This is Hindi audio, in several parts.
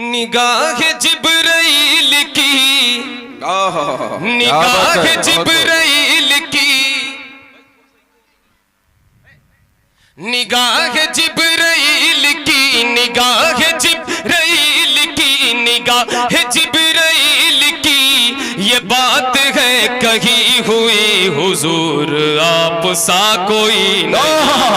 निगाह जिब्राइल की, निगाह जिब्राइल की, निगाह जिब्राइल की, निगाह जिब्राइल की, निगाह जिब्राइल की, ये बात है कही हुई हुजूर आप सा कोई नहीं,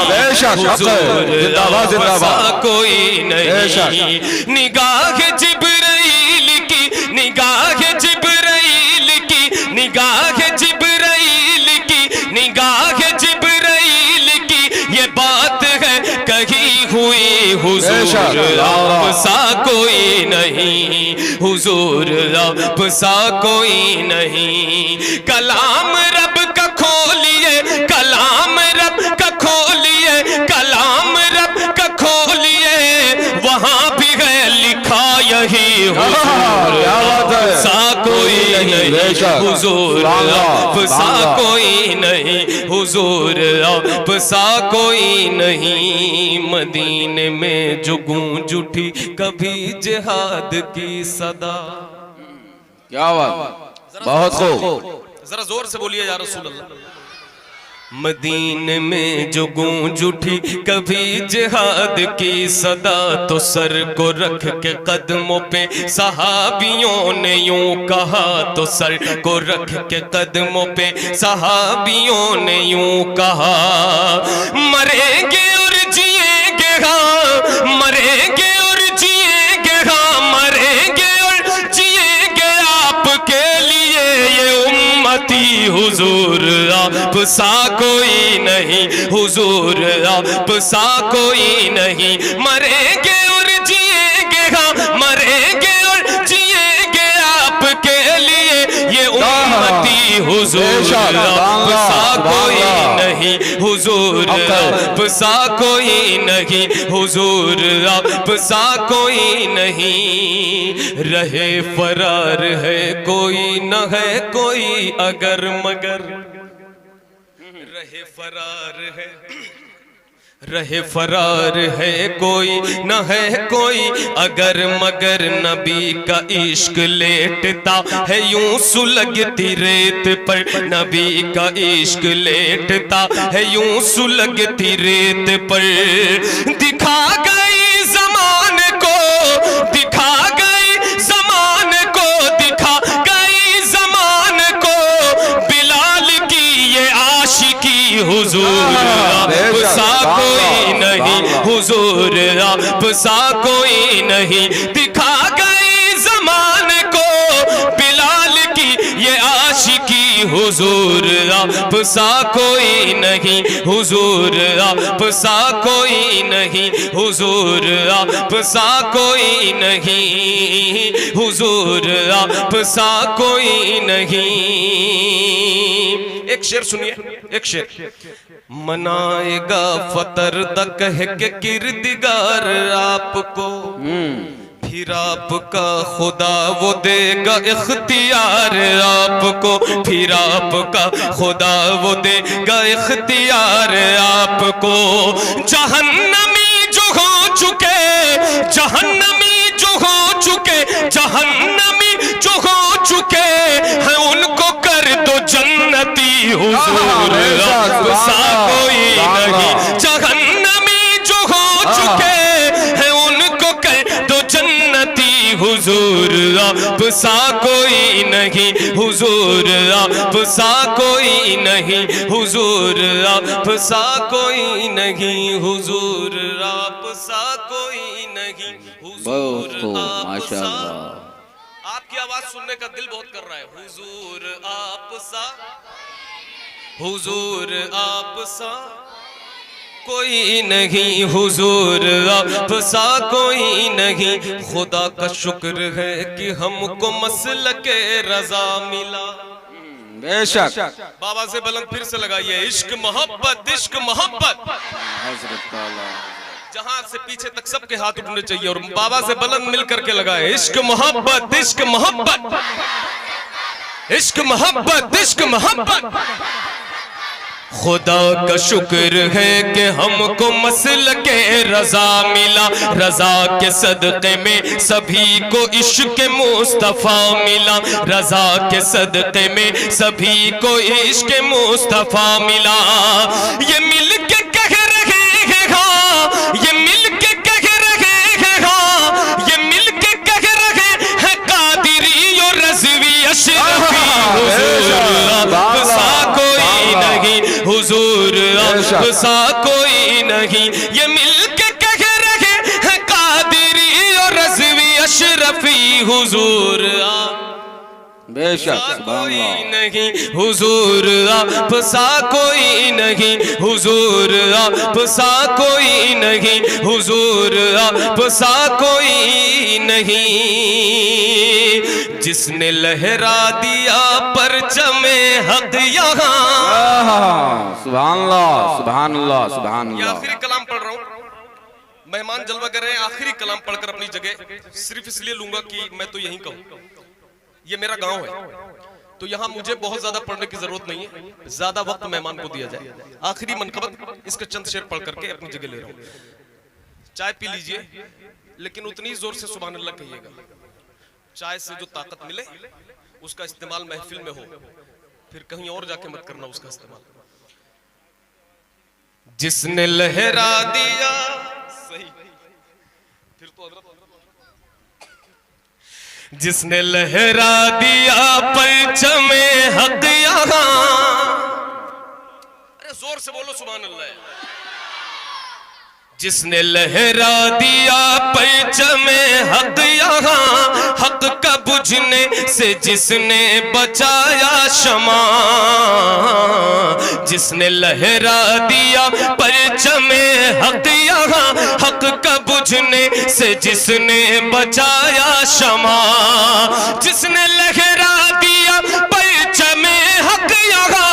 हुजूर आप सा कोई नहीं। निगाह जिब्राइल की, निगाह जिब्राइल की, निगाह जिब्राइल की, निगाह जिब्राइल की, ये बात है कही हुई हुजूर आप सा कोई नहीं, हुजूर आप सा कोई नहीं। कलाम रब का खोलिए, कलाम रब का खोलिए, कलाम रब का खोलिए, वहां भी है लिखा यही हुजूर आप सा कोई नहीं, हुजूर आप सा कोई नहीं, हुजूर आप सा कोई नहीं। मदीने में जो गूंज उठी कभी जिहाद की सदा। क्या बात, बहुत खूब, जरा जोर से बोलिए या रसूल अल्लाह। मदीने में जो गूंज उठी कभी जिहाद की सदा, तो सर को रख के कदमों पे सहाबियों ने यूं कहा, तो सर को रख के कदमों पे सहाबियों ने यूं कहा, मरेंगे और जिएंगे हाँ, मरेंगे और जिएंगे हाँ, मरेंगे और जिएंगे आपके लिए, ये उम्मती हुजूर आप सा कोई नहीं, हुजूर आप सा कोई नहीं। मरेंगे और जिएंगे हाँ, मरेंगे और जिएंगे आपके लिए, ये उम्मती हुजूर आप सा कोई नहीं, हुजूर आप सा कोई नहीं, हुजूर आप सा कोई नहीं। रहे फरार है कोई न है कोई अगर मगर, रहे फरार है, रहे फरार है कोई न है कोई अगर मगर, नबी का इश्क लेटता है यूं सुलगती रेत पर, नबी का इश्क लेटता है यूं सुलगती रेत पर। दिखा गई ज़माने को, दिखा गई ज़माने को, दिखा गई ज़माने को बिलाल की ये आशिकी, हुजूर आप सा कोई नहीं, हुजूर आप सा कोई नहीं। दिखा गई ज़माने को बिलाल की ये आशिकी, हुजूर आप सा कोई नहीं, हुजूर आप सा कोई नहीं, हुजूर आप सा कोई नहीं, हुजूर आप सा कोई नहीं। एक शेर सुनिए, एक शेर। मनाएगा फतर द कह के किरदिगार आपको, फिर आपका खुदा वो देगा इख्तियार आपको, फिर आपका खुदा वो देगा इख्तियार आपको। जहन्नमी जो हो चुके, जहन्नमी जो हो चुके, जहन्नमी जो हो चुके हैं उनको कर दो जन्नती, हुजूर आप सा कोई नहीं। जहन्नमी जो हो चुके हैं उनको कर दो जन्नती, हुजूर आप सा कोई नहीं, हुजूर आप सा कोई नहीं, हुजूर आप सा कोई नहीं, हुजूर आप सा कोई नहीं, हुजूर आप सा। आपकी आवाज सुनने का दिल बहुत कर रहा है। हुजूर आप सा, हुजूर आप सा कोई नहीं, हुजूर आप सा कोई नहीं। खुदा का शुक्र है कि हमको मसलके रजा मिला। बेशक। बाबा से बुलंद फिर से लगाइए, इश्क मोहब्बत, इश्क मोहब्बत। जहां से पीछे तक सबके हाथ उठने चाहिए और बाबा से बुलंद मिल करके लगाए, इश्क मोहब्बत, इश्क मोहब्बत, इश्क मोहब्बत, इश्क मोहब्बत। खुदा का शुक्र है कि हमको मसल के रजा मिला, रजा के सदक़े में सभी को इश्क मुस्तफ़ा मिला, रजा के सदक़े में सभी को इश्क मुस्तफ़ा मिला। ये मिल के कह रहे हैं हाँ, ये मिल के कह रहे हैं हाँ, ये मिल के कह रहे हैं कादिरी और रज़वी अशरफी, हुजूर आपसा कोई नहीं, हुजूर आपसा कोई नहीं। ये मिल के कह रहे हैं कादिरी और रज़वी अशरफी, हुजूर बेशक कोई नहीं, हुजूर आपसा कोई नहीं, हुजूर आपसा कोई नहीं, हुजूर आपसा कोई नहीं। जिसने लहरा दिया परचमे हक यहाँ, सुभान अल्लाह सुभान अल्लाह सुभान ये अल्लाह। आखिरी कलाम पढ़ रहा हूँ, मेहमान जलवा कर रहे हैं, आखिरी कलाम पढ़कर अपनी जगह सिर्फ इसलिए लूंगा कि मैं तो यहीं कहूँ, ये मेरा गांव है तो यहाँ मुझे बहुत ज्यादा पढ़ने की जरूरत नहीं है, ज्यादा वक्त मेहमान को दिया जाए। आखिरी मनकबत इसके चंद शेर पढ़ करके अपनी जगह ले रहा हूँ। चाय पी लीजिए लेकिन उतनी जोर से सुभान अल्लाह कहिएगा, चाय से जो ताकत मिले उसका इस्तेमाल महफिल में हो, फिर कहीं और जाके मत करना उसका इस्तेमाल। जिसने लहरा दिया सही, फिर तो जिसने लहरा दिया परचमे हक यहाँ, अरे जोर से बोलो सुभान अल्लाह। जिसने लहरा दिया परचमे हक यहाँ, हक का बुझने से जिसने बचाया शमा, जिसने लहरा दिया परचमे हक यहाँ, हक का बुझने से जिसने बचाया शमा, जिसने लहरा दिया परचमे हक यहाँ,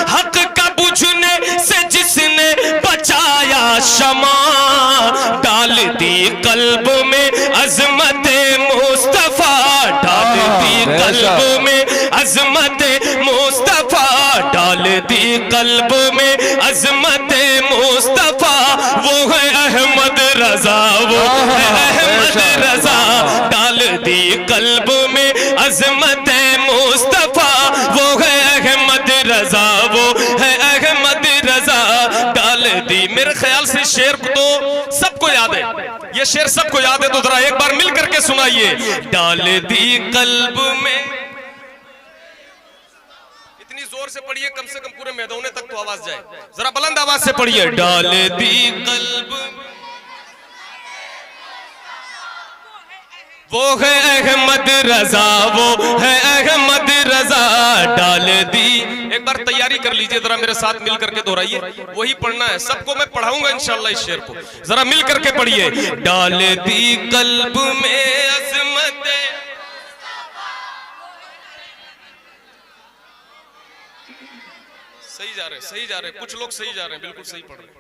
हक का बुझने से जिसने बचाया शमा, डाल दी कल्ब में अजमत मुस्तफा, डाल दी कल्ब में अजमत मुस्तफा, डाल दी कल्ब में अजमत मुस्तफा, वो है अहमद रजा, वो है अहमद रजा, डाल दी कल्ब में अजमत मुस्तफा, वो है अहमद रजा, वो है अहमद रजा, डाल दी। मेरे ख्याल से शेर को तो सबको याद है, ये शेर सबको याद है, तो जरा एक बार मिल करके सुनाइए। डाल दी कल्ब में, इतनी जोर से पढ़िए कम से कम पूरे मैदान तक तो आवाज जाए, जरा बुलंद आवाज से पढ़िए। डाल दी कल्ब, वो है अहमद रजा, वो है अहमद रजा, डाल दी। एक बार तैयारी कर लीजिए, जरा मेरे साथ मिल करके दोहराइए, वही पढ़ना है, सबको मैं पढ़ाऊंगा इंशाल्लाह इस शेर को, जरा मिल करके पढ़िए। डाल दी कल्ब में अज़मत, सही जा रहे, सही जा रहे, कुछ लोग सही जा रहे हैं, बिल्कुल सही पढ़ रहे हैं,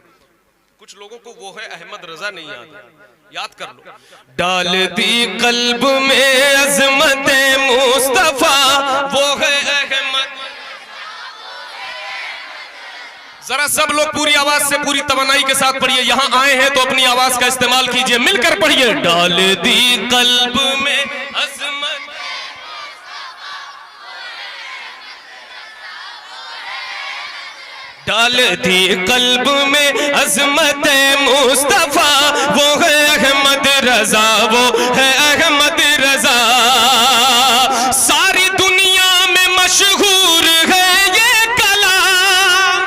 कुछ लोगों को वो है अहमद रजा नहीं याद कर लो। डाल दी कल्ब में अज़मत मुस्तफा, वो है अहमद, जरा सब लोग पूरी आवाज से पूरी तवन्नाई के साथ पढ़िए, यहां आए हैं तो अपनी आवाज का इस्तेमाल कीजिए, मिलकर पढ़िए। डाल दी कल्ब में अज़मत, डाल दी कल्ब में अज़मत मुस्तफा, वो है अहमद रजा, वो है अहमद रजा, सारी दुनिया में मशहूर है ये कलाम।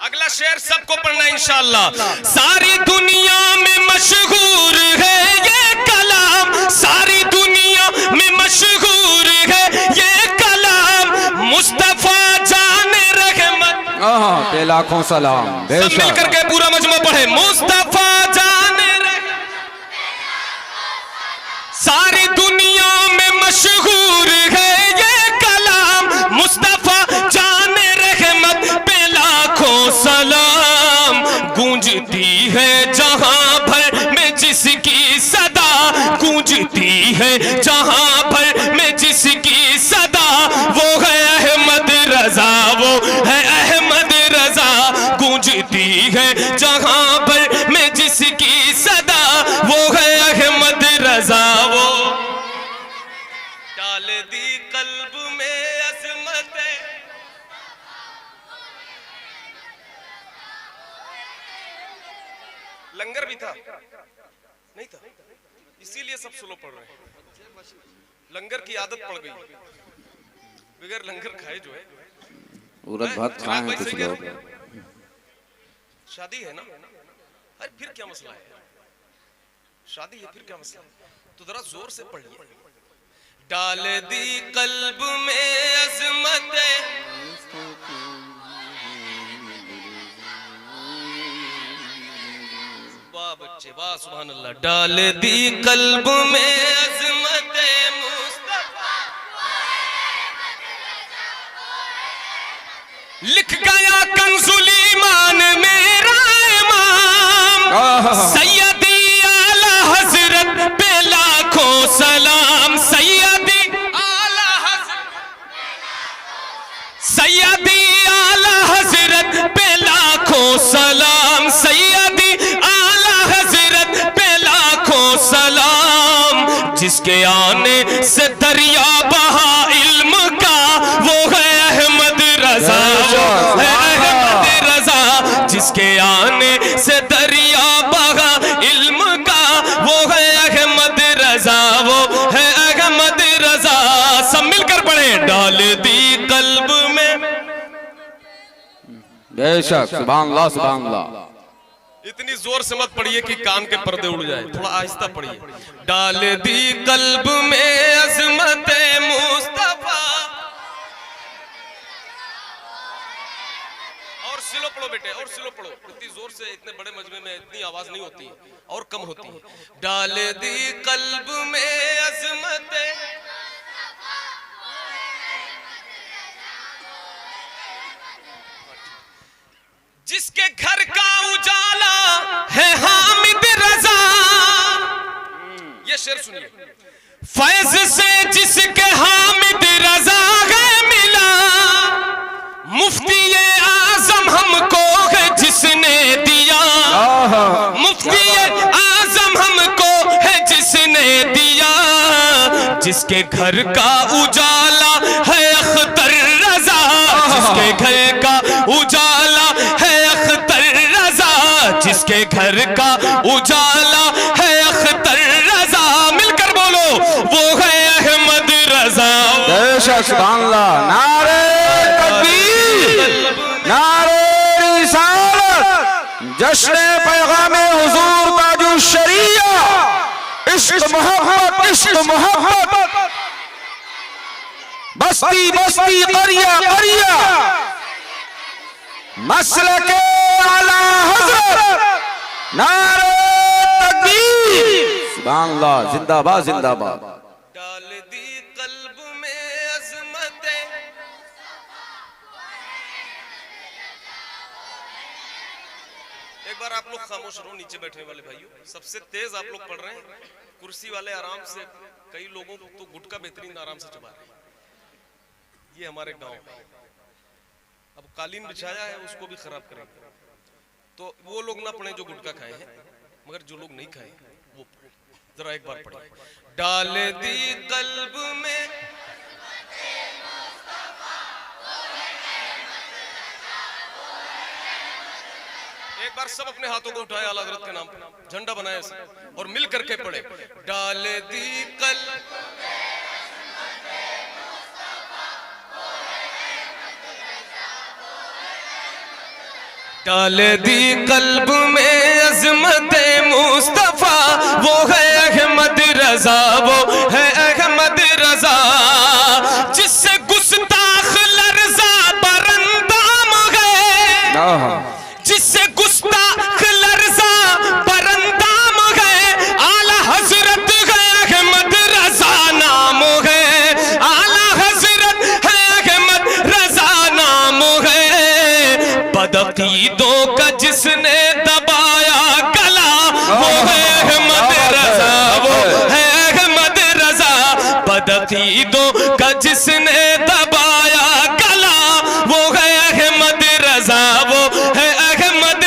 अगला शेर सबको पढ़ना इंशाअल्लाह। सारी दुनिया में मशहूर है ये कलाम, सारी दुनिया में मशहूर है ये कलाम, मुस्तफा जाने रहमत, पे लाखों सलाम। सब मिल करके पूरा मजमा पढ़े। मुस्तफा जाने सारी दुनिया में मशहूर है ये कलाम, मुस्तफा जाने रहमत पे लाखों सलाम, गूंजती है जहां भर में जिसकी सदा, गूंजती है जहां भर में जिसकी सदा, वो है अहमद रजा, वो है अहमद गूंजती है जहां पर में जिसकी सदा, वो है अहमद रजा। वो डाल दी कल्ब में अजमत, लंगर भी था नहीं था, इसीलिए सब स्लो पढ़ रहे हैं। लंगर की आदत पड़ गई, बगैर लंगर खाए जो है उरद भात खाए हैं कुछ लोग। शादी है ना, अरे फिर क्या मसला है, शादी है फिर क्या मसला है, तो जरा जोर से पढ़िए। डाल दी कल्ब में अजमत, वाह बच्चे वाह, सुभान अल्लाह। डाल दी कल्ब में अजमत मुस्तफा, लिख गया कंजुल ईमान मेरा इमाम, सैयदी आला हजरत पे लाखों सलाम, सैयदी आला हजरत, सैयदी आला हजरत पे लाखों सलाम, सैयदी आला हजरत पे लाखों सलाम। जिसके आने से दरिया बहा इल्म का, वो है अहमद रजा, वो है अहमद रजा। जिसके आने से दरिया बहा इल्म का, वो है अहमद रजा, वो है अहमद रजा। सब मिलकर पढ़े। डाल दी कल्ब में, बेशक, सुभान अल्लाह सुभान अल्लाह। इतनी जोर से मत पढ़िए कि कान के पर्दे उड़ जाए, थोड़ा आहिस्ता पढ़िए। डाल दी कल्ब में अजमत मुस्तफा, और स्लो पढ़ो बेटे, और स्लो पढ़ो, इतनी जोर से इतने बड़े मजमे में इतनी आवाज नहीं होती है, और कम होती है। डाल दी कल्ब में अजमत, जिसके घर का उजाला है हामिद रजा। ये शेर सुनिए। फैज से जिसके हामिद रजा है मिला, मुफ्ती आजम हमको है जिसने दिया, मुफ्ती आजम हमको है जिसने दिया। जिसके घर का उजाला है अख्तर रजा, जिसके घर का उजाला है अख्तर रजा, जिसके घर का उजाला है अख्तर रजा। मिलकर बोलो, वो है अहमद रजा। बेशक, सुभान अल्लाह। नारे तकबीर, नारे रिसालत, जश्न पैगामे हुजूर ताजुश शरिया। इश्क मोहब्बत, इश्क मोहब्बत, बस्ती बस्ती करिया करिया, मसलके आला हज़रत, नारे तकबीर, सुभान अल्लाह, जिंदाबाद जिंदाबाद। डाल दी कल्ब में अज़मत, एक बार आप लोग खामोश रहो, नीचे बैठने वाले भाइयों, सबसे तेज आप लोग पढ़ रहे हैं, कुर्सी वाले आराम से, कई लोगों को तो गुटका बेहतरीन आराम से चबा रहे हैं। ये हमारे गांव में अब कालीन बिछाया है, उसको भी खराब करेंगे, तो वो लोग ना पढ़े जो गुटखा खाए हैं, मगर जो लोग नहीं खाए वो जरा एक बार पढ़े। डाल दी कल्ब में, एक बार सब अपने हाथों को उठाए आला हज़रत के नाम पर, झंडा बनाए और मिल करके पढ़े। डाल दी कल्ब, डाल दी कल्ब में अज़मत मुस्तफा, वो है अहमद रजा, वो है अहमद रजा। जिससे गुस्ताख लर्जा परंदाम है, जिससे गुस्ताख लर्जा परंदाम है, आला हजरत है अहमद रजा नाम है, आला हजरत है अहमद रजा नाम है। बदअकीदों का जिसने दबाया गला, वो है अहमद रजा, वो है अहमद रजा। बदअकीदों का जिसने दबाया गला, वो है अहमद रजा, वो है अहमद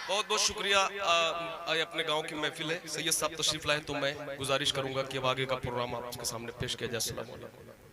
बहुत बहुत शुक्रिया। आज अपने गांव की महफिल है, सैयद साहब तशरीफ लाए तो मैं गुजारिश करूंगा कि अब आगे का प्रोग्राम आपके सामने पेश किया जाए। अस्सलाम वालेकुम।